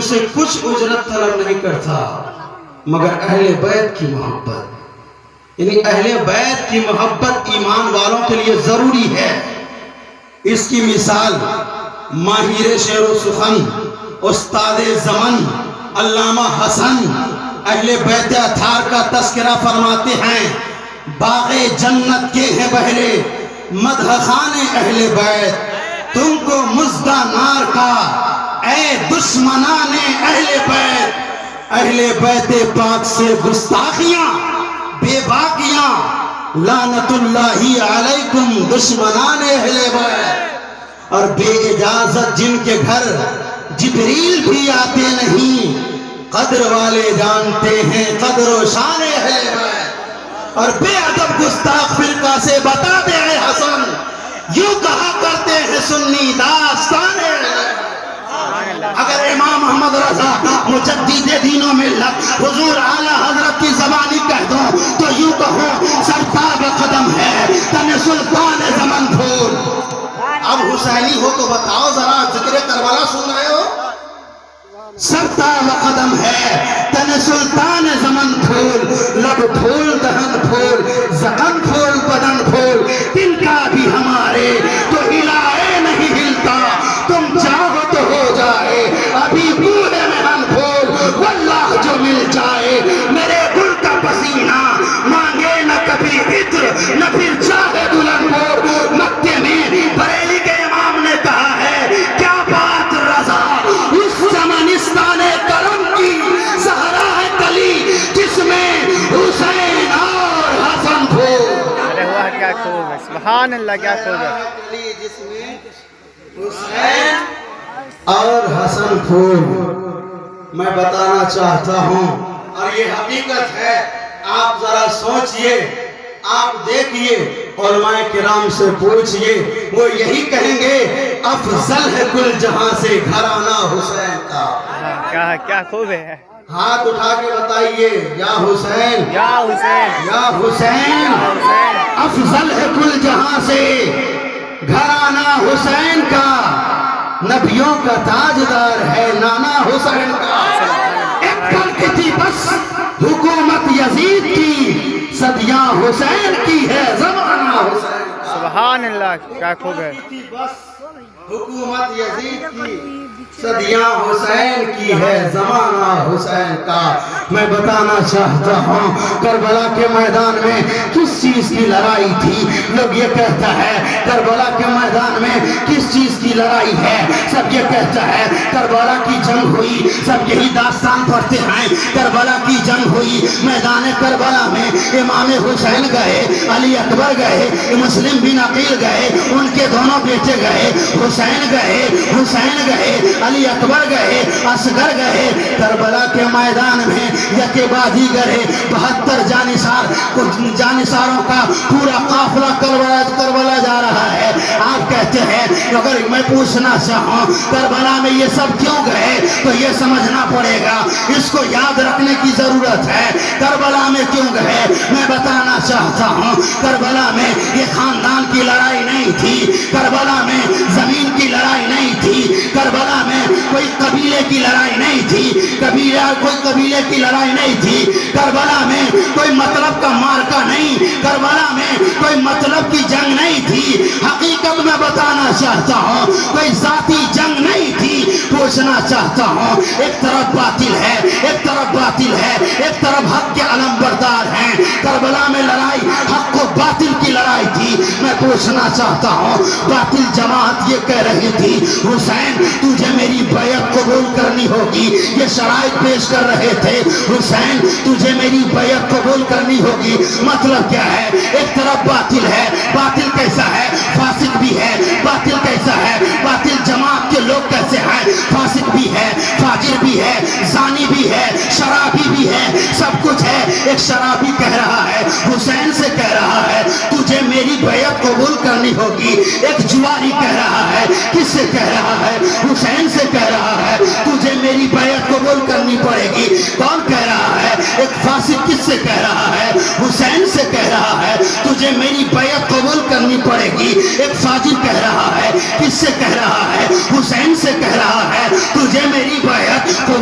سے کچھ اجرت طلب نہیں کرتا مگر اہل بیت کی محبت، یعنی اہل بیت کی محبت ایمان والوں کے لیے ضروری ہے۔ اس کی مثال ماہر شعر و سخن استاد زمن علامہ حسن اہل بیت اطہار کا تذکرہ فرماتے ہیں، باغ جنت کے ہیں بہرے مدح خان اہل بیت، تم کو مژدہ نار کا اے دشمنان اہل بیت۔ اہل بیت پاک سے گستاخیاں بے باکیاں، لعنت اللہ علیکم دشمنان اہل بیت۔ اور بے اجازت جن کے گھر جبریل بھی آتے نہیں، قدر والے جانتے ہیں قدر و شان اہل بیت۔ اور بے ادب گستاخ فرقہ سے بتا دے اے حسن، یوں کہا کرتے ہیں سنی داستان اہل بیت۔ اگر امام محمد رضا مجدد دین و ملت حضور اعلیٰ حضرت کی زبانی کہہ دو تو یوں کہو سرتاب قدم ہے تن سلطان زمن پھول۔ اب حسینی ہو تو بتاؤ ذرا، ذکر کربلا سن رہے ہو؟ سرتاب قدم ہے تن سلطان زمن پھول، لب پھول دہن پھول زخم پھول بدن پھول، دل کا بھی ہمارے تو ہلائے نہیں ہلتا، تم چاہو تو ہو جائے ابھی بوڑھے میں ہم پھول، واللہ جو مل جائے میرے گل کا پسینہ مانگے نہ کبھی عطر نہ پھر چاہے دلہن پور۔ مکے میں بریلی کے امام نے کہا ہے کیا بات رضا اس چمنستان کرم کی، صحرا ہے کلی جس میں حسین اور حسن پھول۔ ارے واہ کیا خوب ہے، سبحان اللہ کیا خوب ہے۔ جس میں حسین اور حسن پھول۔ میں بتانا چاہتا ہوں اور یہ حقیقت ہے، آپ ذرا سوچئے، آپ دیکھئے، علماء کرام سے پوچھئے، وہ یہی کہیں گے افضل ہے کل جہاں سے گھرانہ حسین کا۔ کیا خوب ہے۔ ہاتھ اٹھا کے بتائیے یا حسین یا حسین یا حسین، افضل ہے کل جہاں سے گھرانہ حسین کا، نبیوں کا تاجدار ہے نانا حسین کا۔ ایک پل کی تھی بس حکومت یزید کی، صدیاں حسین کی ہے زمانہ حسین کا۔ سبحان اللہ کیا خوب ہے۔ حکومت یزید کی، صدیاں حسین کی ہے زمانہ حسین کا۔ میں بتانا چاہتا ہوں کربلا کے میدان میں کس چیز کی لڑائی تھی؟ لوگ یہ کہتا ہے کربلا کے میدان میں کس چیز کی لڑائی ہے؟ سب یہ کہتا ہے کربلا کی جنگ ہوئی، سب یہی داستان پڑھتے ہیں، کربلا کی جنگ ہوئی، میدان کربلا میں امام حسین گئے، علی اکبر گئے، مسلم بن عقیل گئے، ان کے دونوں بیٹے گئے، حسین گئے، علی اکبر گئے، اصغر گئے۔ کربلا کے میدان میں یکے بعد دیگر 72 جانصاروں کا پورا قافلہ کربلا جا رہا ہے۔ آپ کہتے ہیں اگر میں پوچھنا چاہوں کربلا میں یہ سب کیوں گئے تو یہ سمجھنا پڑے گا، اس کو یاد رکھنے کی ضرورت ہے۔ کربلا میں کیوں گئے میں بتانا چاہتا ہوں، کربلا میں یہ خاندان کی لڑائی نہیں تھی، کربلا میں زمین کی لڑائی نہیں تھی، کربلا میں کوئی قبیلے کی لڑائی نہیں تھی، کوئی قبیلے کی لڑائی نہیں تھی، کربلا میں کوئی مطلب کا مارکا نہیں، کربلا میں کوئی مطلب کی جنگ نہیں تھی۔ حقیقت میں بتانا چاہتا ہوں کوئی ذاتی جنگ نہیں تھی۔ پوچھنا چاہتا ہوں ایک طرف باطل ہے، ایک طرف باطل ہے، ایک طرف حق کے علم بردار ہیں۔ کربلا میں لڑائی حق و باطل کی لڑائی تھی۔ میں پوچھنا چاہتا ہوں باطل جماعت یہ کہہ رہی تھی حسین تجھے میری بیعت قبول کرنی ہوگی، یہ شرائط پیش کر رہے تھے، حسین تجھے میری بیعت قبول کرنی ہوگی۔ مطلب کیا ہے؟ ایک طرف باطل ہے، باطل کیسا ہے؟ فاسق بھی ہے۔ باطل کیسا ہے؟ باطل جماعت کے لوگ کیسے ہیں؟ فاسق بھی ہے، فاجر بھی ہے، زانی بھی ہے، شرابی بھی ہے، سب کچھ ہے۔ ایک شرابی کہہ رہا ہے حسین سے کہہ رہا ہے تجھے میری بیعت قبول کرنی ہوگی۔ ایک جواری کہہ رہا ہے، کس سے کہہ رہا ہے؟ حسین سے کہہ رہا ہے تجھے میری بیعت قبول کرنی پڑے گی۔ کون کہہ رہا ہے؟ ایک فاسق کس سے کہہ رہا ہے؟ حسین سے کہہ رہا ہے تجھے میری بیعت قبول کرنی پڑے گی۔ ایک فاجر کہہ رہا ہے، کس سے کہہ رہا ہے؟ حسین سے کہہ رہا ہے تجھے میری بیعت قبول